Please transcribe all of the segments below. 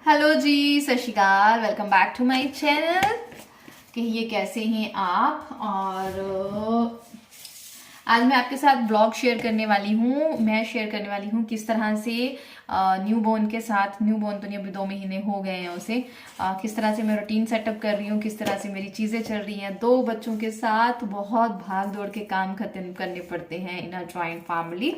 Hello जी, सत श्री अकाल। Welcome back to my channel. कहिए कैसे हैं आप। और आज मैं आपके साथ ब्लॉग शेयर करने वाली हूँ। मैं शेयर करने वाली हूँ किस तरह से न्यू बॉर्न के साथ, न्यू बॉर्न तो नहीं, अभी 2 महीने हो गए हैं उसे, किस तरह से मैं रूटीन सेटअप कर रही हूँ, किस तरह से मेरी चीज़ें चल रही हैं। 2 बच्चों के साथ बहुत भाग दौड़ के काम खत्म करने पड़ते हैं इन अ जॉइंट फैमिली।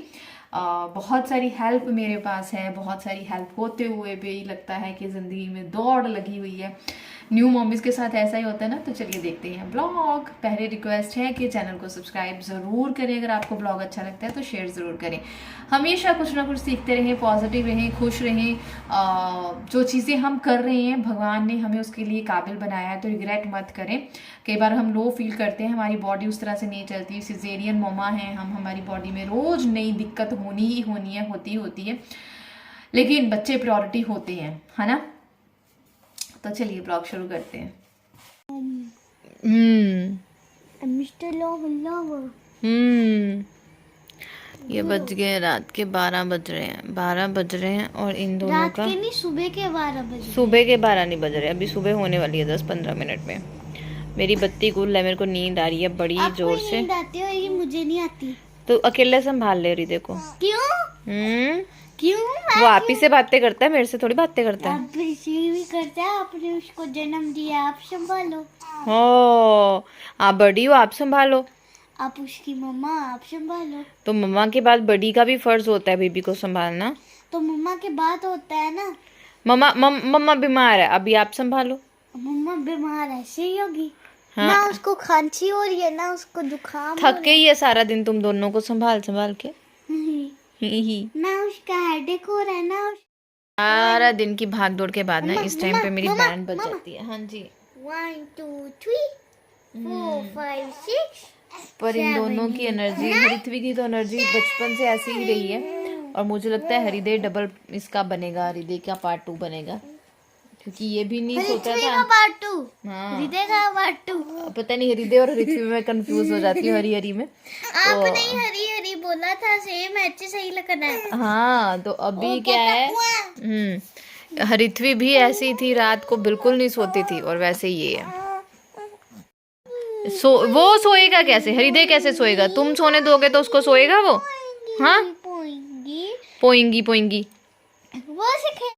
बहुत सारी हेल्प मेरे पास है, बहुत सारी हेल्प होते हुए भी लगता है कि ज़िंदगी में दौड़ लगी हुई है। न्यू मॉमीज़ के साथ ऐसा ही होता है ना। तो चलिए देखते हैं ब्लॉग। पहले रिक्वेस्ट है कि चैनल को सब्सक्राइब ज़रूर करें, अगर आपको ब्लॉग अच्छा लगता है तो शेयर ज़रूर करें। हमेशा कुछ ना कुछ सीखते रहें, पॉजिटिव रहें, खुश रहें। जो चीज़ें हम कर रहे हैं भगवान ने हमें उसके लिए काबिल बनाया है, तो रिग्रेट मत करें। कई बार हम लो फील करते हैं, हमारी बॉडी उस तरह से नहीं चलती। सिजेरियन ममा हैं हम, हमारी बॉडी में रोज़ नई दिक्कत होनी ही होनी है, होती है। लेकिन बच्चे प्रायोरिटी होते हैं, है ना। तो चलिए ब्लॉग शुरू करते हैं। मिस्टर लवर ये बज गए रात के 12 बज रहे हैं, 12 बज रहे हैं। और इन दोनों रात का के नहीं, सुबह के 12 बजे। सुबह के 12 नहीं बज रहे, अभी सुबह होने वाली है 10-15 मिनट में। मेरी बत्ती गुल है, मेरे को नींद आ रही है बड़ी जोर से। नींद आती है, ये मुझे नहीं आती। तो अकेले संभाल ले रही, देखो। क्यों वो आप ही से बातें करता है, मेरे से थोड़ी बातें करता है। आप इसी भी करता है, आपने उसको जन्म दिया, आप संभालो। हो, आप बड़ी हो, आप संभालो। आप उसकी मम्मा, आप संभालो। तो मम्मा के बाद बड़ी का भी फर्ज होता है बेबी को संभालना। तो मम्मा के बाद होता है ना। मम्मा बीमार है, अभी आप संभालो। मम्मा बीमार ऐसे ही होगी। हाँ। ना उसको खांसी हो रही है, ना उसको जुकाम हो थक गई है सारा दिन तुम दोनों को संभाल संभाल के। ही। ना उसका हेडेक हो रहा है, ना सारा दिन की भाग दौड़ के बाद ना इस टाइम पे मेरी मम्मा, बैंड बज जाती है। हाँ जी। 1 2 3 4 5 6। पर इन दोनों की एनर्जी, हरिथवी की तो एनर्जी बचपन से ऐसी ही रही है। और मुझे लगता है हृदय डबल इसका बनेगा, हृदय का पार्ट 2 बनेगा, क्योंकि ये भी नहीं सोचा था। पार्ट 2। हाँ, हृदय का पार्ट 2। पता नहीं, हृदय और हरिथवी में कंफ्यूज हो जाती हूँ, हरी हरी में। आपने हरी हरी बोला था, सेम ऐसे सही लगना है। हाँ, तो अभी क्या है, हरिथवी भी ऐसी थी, रात को बिल्कुल नहीं सोती थी, और वैसे ही ये है। वो सोएगा कैसे, हृदय कैसे सोएगा? तुम सोने दोगे तो उसको सोएगा वो? हाँ, पोएंगी पोएंगी। वो सीखे।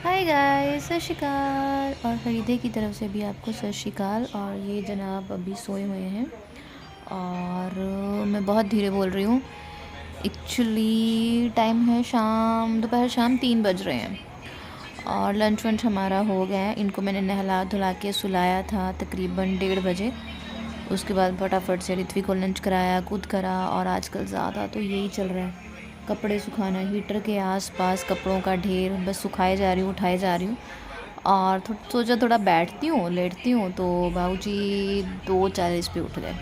हाय गाइस, सत श्री अकाल। और हृदय की तरफ से भी आपको सत श्री अकाल। और ये जनाब अभी सोए हुए हैं, और मैं बहुत धीरे बोल रही हूँ। एक्चुअली टाइम है दोपहर शाम 3 बज रहे हैं, और लंच वंच हमारा हो गया है। इनको मैंने नहला धुला के सुलाया था तकरीबन 1:30 बजे। उसके बाद फटाफट से ऋत्वी को लंच कराया, खुद करा। और आजकल ज़्यादा तो यही चल रहा है, कपड़े सुखाना, हीटर के आसपास कपड़ों का ढेर, बस सुखाए जा रही हूँ, उठाए जा रही हूँ। और सोचा थोड़ा बैठती हूँ, लेटती हूँ, तो बाबूजी 2:40 पे उठ गए।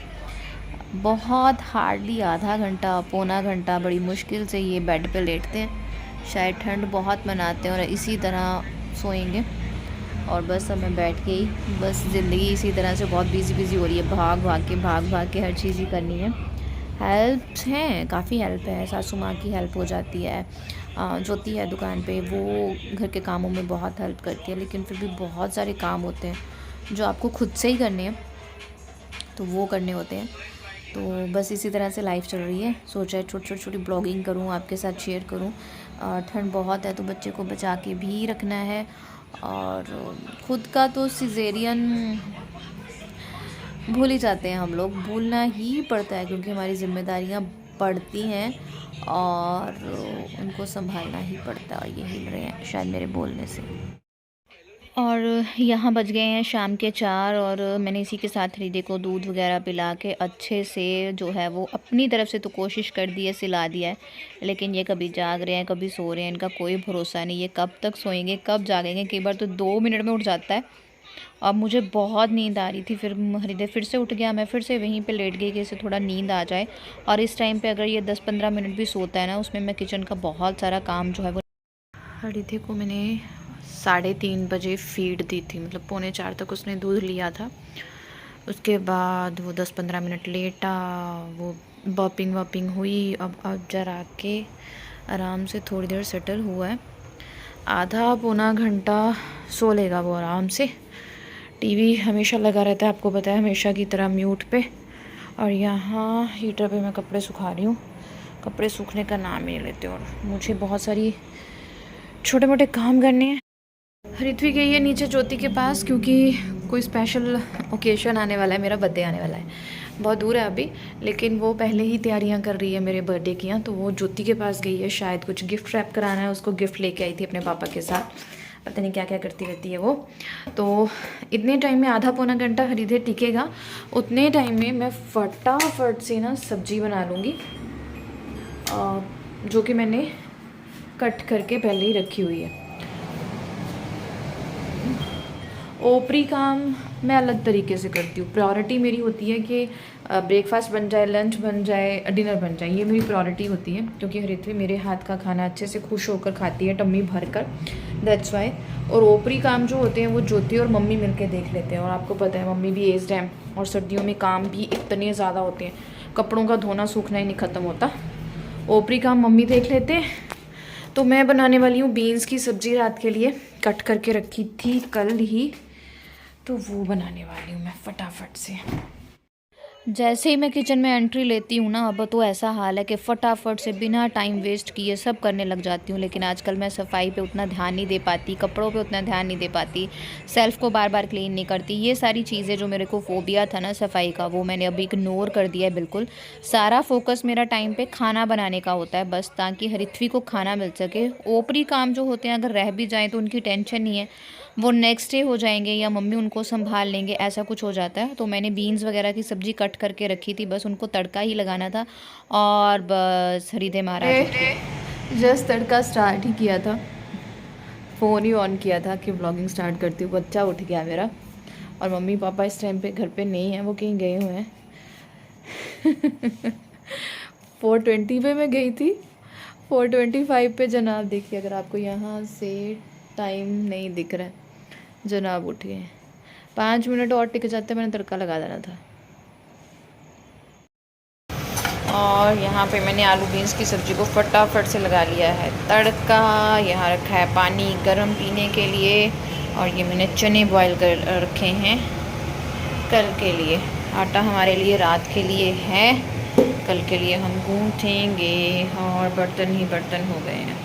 बहुत हार्डली आधा घंटा, पौना घंटा बड़ी मुश्किल से ये बेड पे लेटते हैं। शायद ठंड बहुत मनाते हैं और इसी तरह सोएंगे। और बस अब मैं बैठ गई। बस ज़िंदगी इसी तरह से बहुत बिजी हो रही है, भाग भाग के हर चीज़ ही करनी है। हेल्प्स हैं, काफ़ी हेल्प है। सासू माँ की हेल्प हो जाती है, ज्योति है दुकान पे, वो घर के कामों में बहुत हेल्प करती है। लेकिन फिर भी बहुत सारे काम होते हैं जो आपको खुद से ही करने हैं, तो वो करने होते हैं। तो बस इसी तरह से लाइफ चल रही है। सोचा है छोटी ब्लॉगिंग करूं, आपके साथ शेयर करूं। ठंड बहुत है तो बच्चे को बचा के भी रखना है। और खुद का तो सिजेरियन भूल ही जाते हैं हम लोग, भूलना ही पड़ता है, क्योंकि हमारी जिम्मेदारियां बढ़ती हैं और उनको संभालना ही पड़ता है। और ये हिल रहे हैं शायद मेरे बोलने से। और यहाँ बज गए हैं शाम के 4, और मैंने इसी के साथ हृदय को दूध वगैरह पिला के अच्छे से जो है वो अपनी तरफ से तो कोशिश कर दी है, सिला दिया है। लेकिन ये कभी जाग रहे हैं, कभी सो रहे हैं, इनका कोई भरोसा नहीं। ये कब तक सोएंगे, कब जागेंगे। कई बार तो 2 मिनट में उठ जाता है। अब मुझे बहुत नींद आ रही थी, फिर हृदय फिर से उठ गया, मैं फिर से वहीं पे लेट गई कि इसे थोड़ा नींद आ जाए। और इस टाइम पे अगर ये 10-15 मिनट भी सोता है ना, उसमें मैं किचन का बहुत सारा काम जो है वो। हृदय को मैंने 3:30 बजे फीड दी थी, मतलब 3:45 तक उसने दूध लिया था। उसके बाद वो 10-15 मिनट लेटा, वो बर्पिंग हुई। अब जरा के आराम से थोड़ी देर सेटल हुआ है। आधा पौना घंटा सो लेगा वो आराम से। टीवी हमेशा लगा रहता है, आपको पता है, हमेशा की तरह म्यूट पे। और यहाँ हीटर पे मैं कपड़े सुखा रही हूँ। कपड़े सूखने का नाम ही नहीं लेते और मुझे बहुत सारी छोटे मोटे काम करने हैं। ऋत्वी गई है नीचे ज्योति के पास क्योंकि कोई स्पेशल ओकेजन आने वाला है, मेरा बर्थडे आने वाला है। बहुत दूर है अभी, लेकिन वो पहले ही तैयारियां कर रही है मेरे बर्थडे की। तो वो ज्योति के पास गई है, शायद कुछ गिफ्ट रैप कराना है उसको। गिफ्ट लेके आई थी अपने पापा के साथ, पता नहीं क्या क्या करती रहती है वो। तो इतने टाइम में आधा पौना घंटा हृदय टिकेगा। उतने टाइम में मैं फटाफट से ना सब्जी बना लूँगी, जो कि मैंने कट करके पहले ही रखी हुई है। ऊपरी काम मैं अलग तरीके से करती हूँ। प्रायोरिटी मेरी होती है कि ब्रेकफास्ट बन जाए, लंच बन जाए, डिनर बन जाए, ये मेरी प्रायोरिटी होती है। क्योंकि हृत्वी मेरे हाथ का खाना अच्छे से खुश होकर खाती है, टम्मी भर कर, दैट्स वाई। और ऊपरी काम जो होते हैं वो ज्योति और मम्मी मिलके देख लेते हैं। और आपको पता है मम्मी भी एज्ड है और सर्दियों में काम भी इतने ज़्यादा होते हैं, कपड़ों का धोना सूखना ही नहीं ख़त्म होता। ऊपरी काम मम्मी देख लेते हैं। तो मैं बनाने वाली हूँ बीन्स की सब्ज़ी, रात के लिए कट करके रखी थी कल ही, तो वो बनाने वाली हूँ मैं फटाफट से। जैसे ही मैं किचन में एंट्री लेती हूँ ना, अब तो ऐसा हाल है कि फटाफट से बिना टाइम वेस्ट किए सब करने लग जाती हूँ। लेकिन आजकल मैं सफाई पे उतना ध्यान नहीं दे पाती, कपड़ों पे उतना ध्यान नहीं दे पाती, सेल्फ को बार बार क्लीन नहीं करती। ये सारी चीज़ें जो मेरे को फोबिया था ना सफाई का, वो मैंने अभी इग्नोर कर दिया है बिल्कुल। सारा फोकस मेरा टाइम पे खाना बनाने का होता है बस, ताकि हृत्वी को खाना मिल सके। ऊपरी काम जो होते हैं अगर रह भी जाएँ तो उनकी टेंशन नहीं है, वो नेक्स्ट डे हो जाएंगे या मम्मी उनको संभाल लेंगे, ऐसा कुछ हो जाता है। तो मैंने बीन्स वगैरह की सब्ज़ी कट करके रखी थी, बस उनको तड़का ही लगाना था और बस हृदय महाराज जस्ट तड़का स्टार्ट ही किया था, फ़ोन ही ऑन किया था कि व्लॉगिंग स्टार्ट करती हूँ। बच्चा उठ गया मेरा और मम्मी पापा इस टाइम पे घर पे नहीं है, वो कहीं गए हुए हैं। 4:20 पे मैं गई थी, 4:25 पे जनाब देखिए, अगर आपको यहाँ से टाइम नहीं दिख रहा है, जनाब उठ गए। 5 मिनट और टिक जाते, मैंने तड़का लगा देना था। और यहाँ पे मैंने आलू बीन्स की सब्ज़ी को फटाफट से लगा लिया है तड़का। यहाँ रखा है पानी गरम पीने के लिए, और ये मैंने चने बॉईल कर रखे हैं कल के लिए। आटा हमारे लिए रात के लिए है, कल के लिए हम गूँथेंगे। और बर्तन ही बर्तन हो गए हैं।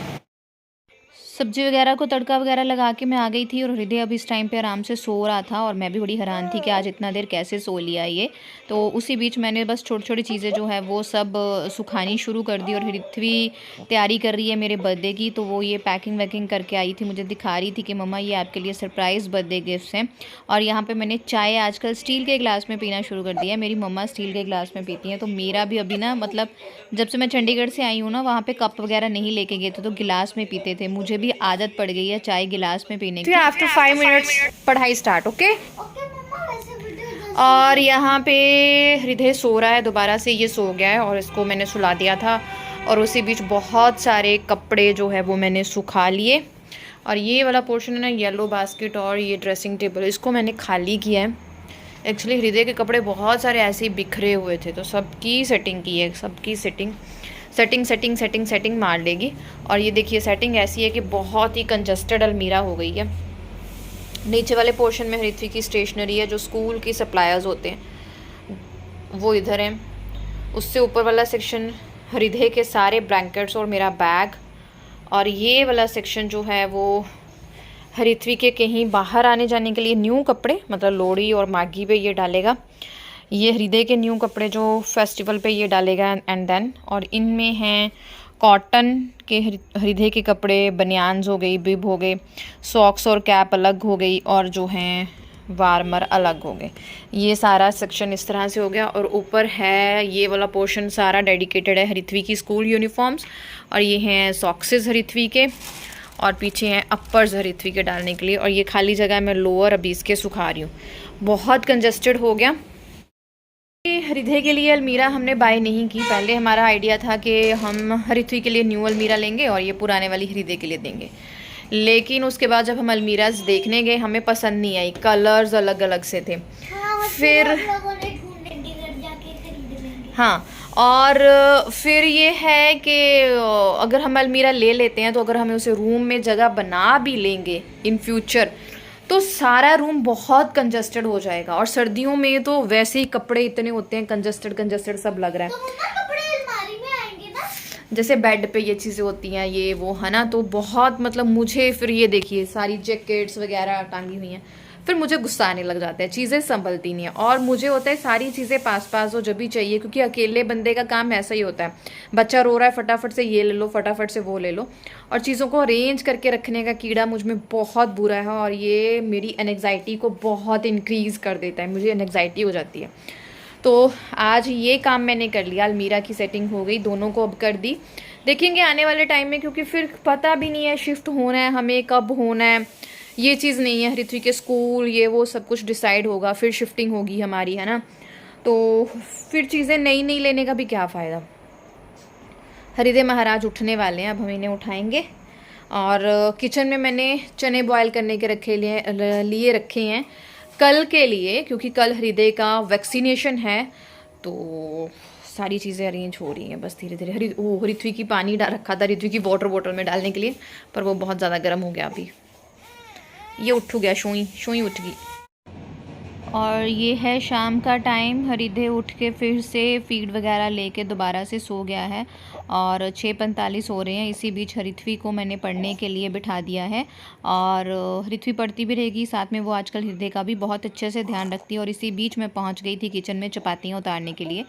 सब्जी वगैरह को तड़का वगैरह लगा के मैं आ गई थी और हृदय अब इस टाइम पे आराम से सो रहा था। और मैं भी बड़ी हैरान थी कि आज इतना देर कैसे सो लिया ये। तो उसी बीच मैंने बस छोटी छोटी चीज़ें जो है वो सब सुखानी शुरू कर दी। और हृत्वी तैयारी कर रही है मेरे बर्थडे की, तो वो ये पैकिंग वैकिंग करके आई थी, मुझे दिखा रही थी कि मम्मा ये आपके लिए सरप्राइज़ बर्थडे गिफ्ट्स हैं। और यहाँ पर मैंने चाय आजकल स्टील के गिलास में पीना शुरू कर दिया है। मेरी मम्मा स्टील के गिलास में पीती हैं, तो मेरा भी अभी ना, मतलब जब से मैं चंडीगढ़ से आई हूँ ना, वहाँ पे कप वगैरह नहीं लेके गए थे, तो गिलास में पीते थे। मुझे भी आदत पड़ गई है चाय गिलास में पीने की। आफ्टर 5 मिनट्स पढ़ाई स्टार्ट, ओके। और यहाँ पे हृदय सो रहा है दोबारा से, ये सो गया है और इसको मैंने सुला दिया था। और उसी बीच बहुत सारे कपड़े जो है वो मैंने सुखा लिए। और ये वाला पोर्शन है ना, येलो बास्केट और ये ड्रेसिंग टेबल, इसको मैंने खाली किया है। एक्चुअली हृदय के कपड़े बहुत सारे ऐसे ही बिखरे हुए थे, तो सबकी सेटिंग की है, सबकी सेटिंग मार लेगी। और ये देखिए सेटिंग ऐसी है कि बहुत ही कंजस्टेड अलमीरा हो गई है। नीचे वाले पोर्शन में हृत्वी की स्टेशनरी है, जो स्कूल की सप्लायर्स होते हैं वो इधर हैं। उससे ऊपर वाला सेक्शन हृदय के सारे ब्लैंकेट्स और मेरा बैग। और ये वाला सेक्शन जो है वो हृत्वी के कहीं बाहर आने जाने के लिए न्यू कपड़े, मतलब लोहड़ी और माघी पे ये डालेगा। ये हृदय के न्यू कपड़े जो फेस्टिवल पे ये डालेगा एंड देन। और इनमें हैं कॉटन के हृदय के कपड़े, बनियान्स हो गई, बिब हो गए, सॉक्स और कैप अलग हो गई, और जो हैं वार्मर अलग हो गए। ये सारा सेक्शन इस तरह से हो गया। और ऊपर है ये वाला पोर्शन सारा डेडिकेटेड है हृत्वी की स्कूल यूनिफॉर्म्स। और ये हैं सॉक्सेस हृत्वी के, और पीछे हैं अपर्स हृत्वी के डालने के लिए। और ये खाली जगह मैं लोअर अभी इसके सुखा रही हूँ। बहुत कंजस्टेड हो गया। हृदय के लिए अलमीरा हमने बाय नहीं की। पहले हमारा आइडिया था कि हम हृत्वी के लिए न्यू अलमीरा लेंगे और ये पुराने वाली हृदय के लिए देंगे। लेकिन उसके बाद जब हम अलमीराज देखने गए, हमें पसंद नहीं आई, कलर्स अलग अलग से थे। फिर हाँ, और फिर ये है कि अगर हम अलमीरा ले लेते हैं तो अगर हमें उसे रूम में जगह बना भी लेंगे इन फ्यूचर तो सारा रूम बहुत कंजस्टेड हो जाएगा। और सर्दियों में तो वैसे ही कपड़े इतने होते हैं, कंजस्टेड सब लग रहा है। तो मम्मा कपड़े अलमारी में आएंगे ना, जैसे बेड पे ये चीज़ें होती हैं ये वो, है ना। तो बहुत मतलब मुझे फिर ये देखिए सारी जैकेट्स वगैरह टांगी हुई हैं, फिर मुझे गुस्सा आने लग जाता है, चीज़ें संभलती नहीं है। और मुझे होता है सारी चीज़ें पास पास हो जब भी चाहिए, क्योंकि अकेले बंदे का काम ऐसा ही होता है, बच्चा रो रहा है फटाफट से ये ले लो, फटाफट से वो ले लो। और चीज़ों को अरेंज करके रखने का कीड़ा मुझ में बहुत बुरा है और ये मेरी एनग्जाइटी को बहुत इंक्रीज़ कर देता है, मुझे एनग्जाइटी हो जाती है। तो आज ये काम मैंने कर लिया, अलमीरा की सेटिंग हो गई, दोनों को अब कर दी। देखेंगे आने वाले टाइम में, क्योंकि फिर पता भी नहीं है शिफ्ट होना है हमें, कब होना है, ये चीज़ नहीं है। ऋत्विक के स्कूल ये वो सब कुछ डिसाइड होगा, फिर शिफ्टिंग होगी हमारी, है ना। तो फिर चीज़ें नई नई लेने का भी क्या फ़ायदा। हरिदे महाराज उठने वाले हैं, अब हम इन्हें उठाएंगे। और किचन में मैंने चने बॉयल करने के लिए रखे हैं कल के लिए, क्योंकि कल हृदय का वैक्सीनेशन है। तो सारी चीज़ें अरेंज हो रही हैं बस धीरे धीरे। ऋत्विक की पानी डाल रखा था ऋत्विक की वाटर बॉटल में डालने के लिए, पर वो बहुत ज़्यादा गर्म हो गया। अभी ये उठ गया, शोई उठ गई। और ये है शाम का टाइम, हरिदे उठ के फिर से फीड वगैरह लेके दोबारा से सो गया है और 6:45 हो रहे हैं। इसी बीच हरिथवी को मैंने पढ़ने के लिए बिठा दिया है और हरिथवी पढ़ती भी रहेगी, साथ में वो आजकल हृदय का भी बहुत अच्छे से ध्यान रखती है। और इसी बीच मैं पहुंच गई थी किचन में चपातियाँ उतारने के लिए।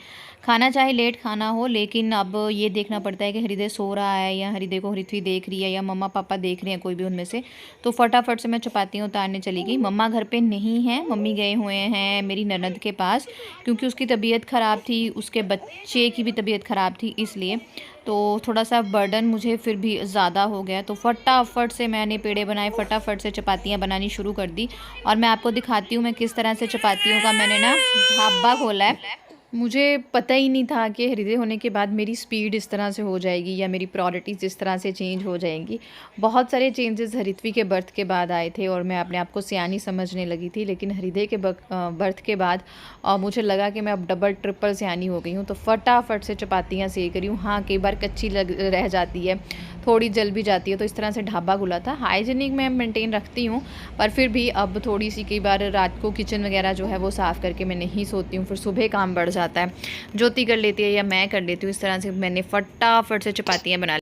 खाना चाहे लेट खाना हो, लेकिन अब ये देखना पड़ता है कि हृदय सो रहा है या हृदय को हरिथवी देख रही है या मम्मा पापा देख रहे हैं, कोई भी उनमें से। तो फटाफट से मैं चपातियाँ उतारने चली गई। मम्मा घर पे नहीं है, मम्मी गए हुए हैं मेरी ननद के पास, क्योंकि उसकी तबीयत ख़राब थी, उसके बच्चे की भी तबीयत ख़राब थी, इसलिए तो थोड़ा सा बर्डन मुझे फिर भी ज़्यादा हो गया। तो फटाफट से मैंने पेड़े बनाए, फटाफट से चपातियाँ बनानी शुरू कर दी। और मैं आपको दिखाती हूँ मैं किस तरह से चपातियों का मैंने ना ढाबा खोला है। मुझे पता ही नहीं था कि हृदय होने के बाद मेरी स्पीड इस तरह से हो जाएगी या मेरी प्रायोरिटीज़ इस तरह से चेंज हो जाएंगी। बहुत सारे चेंजेस हरिथवी के बर्थ के बाद आए थे और मैं अपने आप को सियानी समझने लगी थी, लेकिन हृदय के बर्थ के बाद मुझे लगा कि मैं अब डबल ट्रिपल सियानी हो गई हूँ। तो फटाफट से चपातियाँ सेक रही हूँ। हाँ, कई बार कच्ची रह जाती है, थोड़ी जल भी जाती है, तो इस तरह से ढाबा खुला था। हाइजीनिक मैं मेंटेन रखती हूँ, पर फिर भी अब थोड़ी सी कई बार रात को किचन वगैरह जो है वो साफ़ करके मैं नहीं सोती हूँ, फिर सुबह काम बढ़ जाता है, ज्योति कर लेती है या मैं कर लेती हूँ। इस तरह से मैंने फटाफट से चपातियाँ बना ली।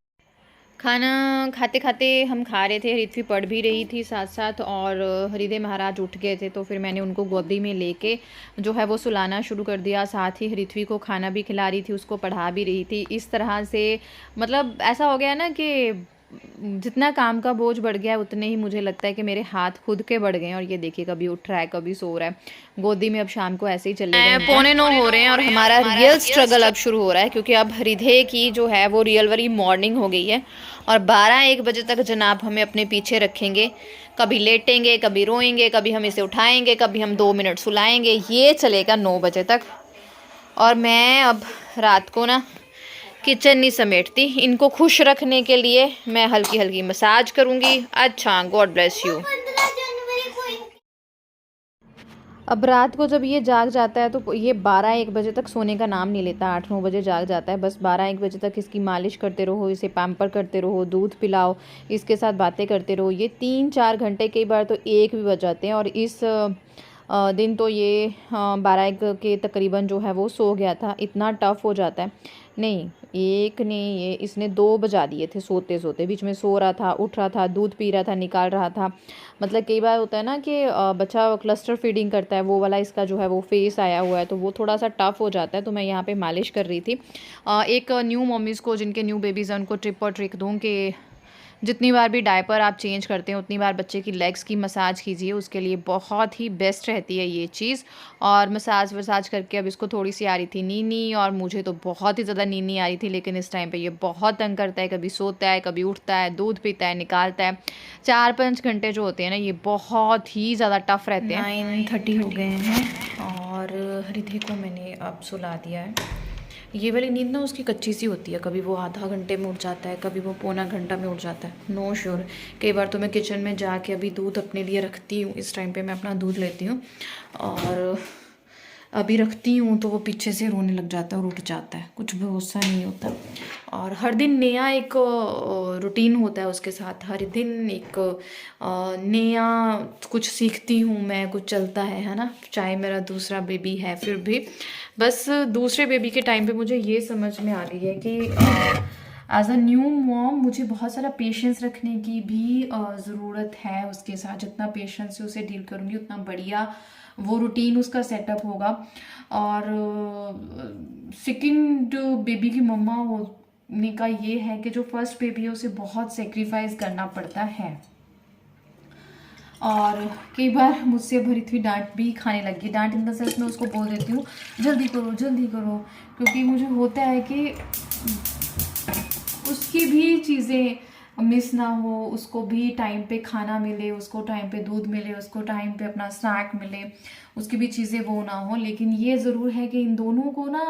खाना खाते खाते हम खा रहे थे, हरिथवी पढ़ भी रही थी साथ साथ, और हृदय महाराज उठ गए थे, तो फिर मैंने उनको गोदी में लेके जो है वो सुलाना शुरू कर दिया। साथ ही हरिथवी को खाना भी खिला रही थी, उसको पढ़ा भी रही थी। इस तरह से मतलब ऐसा हो गया ना कि जितना काम का बोझ बढ़ गया है उतने ही मुझे लगता है कि मेरे हाथ खुद के बढ़ गए हैं। और ये देखिए कभी उठ रहा है कभी सो रहा है गोदी में। अब शाम को ऐसे ही चलेगा। 8:45 हो रहे हैं और हमारा रियल स्ट्रगल अब शुरू हो रहा है, क्योंकि अब हृदय की जो है वो रियल वाली मॉर्निंग हो गई है और 12-1 बजे तक जनाब हमें अपने पीछे रखेंगे। कभी लेटेंगे, कभी रोएंगे, कभी हम इसे उठाएंगे, कभी हम 2 मिनट सुलाएंगे, ये चलेगा 9 बजे तक। और मैं अब रात को ना किचन नहीं समेटती, इनको खुश रखने के लिए मैं हल्की हल्की मसाज करूँगी। अच्छा, गॉड ब्लेस यू। 15 जनवरी को अब रात को जब ये जाग जाता है तो ये 12-1 बजे तक सोने का नाम नहीं लेता। 8-9 बजे जाग जाता है, बस 12-1 बजे तक इसकी मालिश करते रहो, इसे पैम्पर करते रहो, दूध पिलाओ, इसके साथ बातें करते रहो। ये 3-4 घंटे, कई बार तो 1 भी बज जाते हैं। और इस दिन तो ये 12-1 के तकरीबन जो है वो सो गया था। इतना टफ़ हो जाता है। नहीं, 1 नहीं, ये इसने 2 बजा दिए थे सोते सोते। बीच में सो रहा था, उठ रहा था, दूध पी रहा था, निकाल रहा था। मतलब कई बार होता है ना कि बच्चा क्लस्टर फीडिंग करता है, वो वाला इसका जो है वो फेस आया हुआ है, तो वो थोड़ा सा टफ़ हो जाता है। तो मैं यहाँ पे मालिश कर रही थी। एक न्यू मॉमीज़ को जिनके न्यू बेबीज़ हैं उनको टिप और ट्रिक दूँ कि जितनी बार भी डायपर आप चेंज करते हैं उतनी बार बच्चे की लेग्स की मसाज कीजिए, उसके लिए बहुत ही बेस्ट रहती है ये चीज़। और मसाज वसाज करके अब इसको थोड़ी सी आ रही थी नीनी, और मुझे तो बहुत ही ज़्यादा नीनी आ रही थी। लेकिन इस टाइम पे ये बहुत तंग करता है, कभी सोता है, कभी उठता है, दूध पीता है, निकालता है। 4-5 घंटे जो होते हैं ना ये बहुत ही ज़्यादा टफ़ रहते हैं। 9:30 हो गए हैं और हृदय को मैंने अब सुला दिया है। ये वाली नींद ना उसकी कच्ची सी होती है, कभी वो आधा घंटे में उठ जाता है, कभी वो पौना घंटा में उठ जाता है, नो श्योर। कई बार तो मैं किचन में जाके अभी दूध अपने लिए रखती हूँ, इस टाइम पे मैं अपना दूध लेती हूँ। और अभी रखती हूँ तो वो पीछे से रोने लग जाता है और उठ जाता है, कुछ भरोसा नहीं होता। और हर दिन नया एक रूटीन होता है उसके साथ, हर दिन एक नया कुछ सीखती हूँ मैं, कुछ चलता है ना। चाहे मेरा दूसरा बेबी है, फिर भी बस दूसरे बेबी के टाइम पे मुझे ये समझ में आ रही है कि एज अ न्यू मॉम मुझे बहुत सारा पेशेंस रखने की भी ज़रूरत है उसके साथ। जितना पेशेंस से उसे डील करूँगी उतना बढ़िया वो रूटीन उसका सेटअप होगा। और सेकंड बेबी की मम्मा होने का ये है कि जो फर्स्ट बेबी है उसे बहुत सेक्रीफाइस करना पड़ता है। और कई बार मुझसे भरी हुई डांट भी खाने लगी। डांट इन द सेंस मैं उसको बोल देती हूँ जल्दी करो जल्दी करो, क्योंकि मुझे होता है कि उसकी भी चीज़ें मिस ना हो, उसको भी टाइम पे खाना मिले, उसको टाइम पे दूध मिले, उसको टाइम पे अपना स्नैक मिले, उसकी भी चीज़ें वो ना हो। लेकिन ये ज़रूर है कि इन दोनों को ना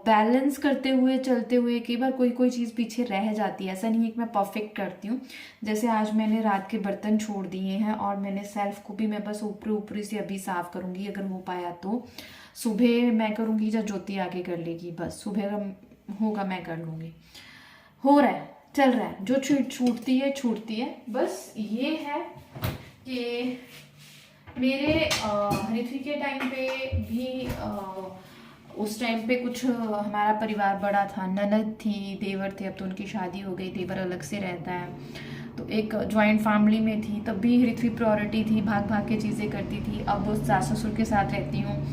बैलेंस करते हुए चलते हुए कई बार कोई कोई चीज़ पीछे रह जाती है। ऐसा नहीं है कि मैं परफेक्ट करती हूँ। जैसे आज मैंने रात के बर्तन छोड़ दिए हैं और मैंने सेल्फ को भी मैं बस ऊपरी ऊपरी से अभी साफ़ करूँगी, अगर हो पाया तो सुबह मैं करूँगी या ज्योति आके कर लेगी, बस सुबह होगा मैं कर लूँगी। हो रहा है, चल रहा है, जो छूटती है। बस ये है कि मेरे ऋत्विक के टाइम पे भी उस टाइम पे कुछ हमारा परिवार बड़ा था, ननद थी, देवर थे। अब तो उनकी शादी हो गई, देवर अलग से रहता है, तो एक जॉइंट फैमिली में थी। तब भी ऋत्विक प्रायोरिटी थी, भाग भाग के चीज़ें करती थी। अब सास ससुर के साथ रहती हूँ,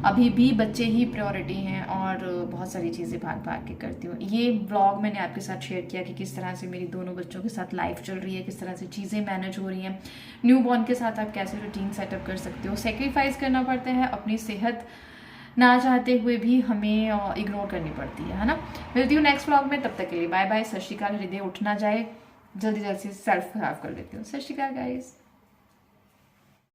अभी भी बच्चे ही प्रायोरिटी हैं और बहुत सारी चीज़ें भाग भाग के करती हूँ। ये व्लॉग मैंने आपके साथ शेयर किया कि किस तरह से मेरी दोनों बच्चों के साथ लाइफ चल रही है, किस तरह से चीज़ें मैनेज हो रही हैं। न्यू बॉर्न के साथ आप कैसे रूटीन सेटअप कर सकते हो। सेक्रीफाइस करना पड़ता है, अपनी सेहत ना चाहते हुए भी हमें इग्नोर करनी पड़ती है ना। मिलती हूँ नेक्स्ट व्लॉग में, तब तक के लिए बाय बाय, सत श्री अकाल। हृदय उठ ना जाए, जल्दी जल्दी से सेल्फ खराब कर लेती हूँ। सत श्री अकाल गाइस।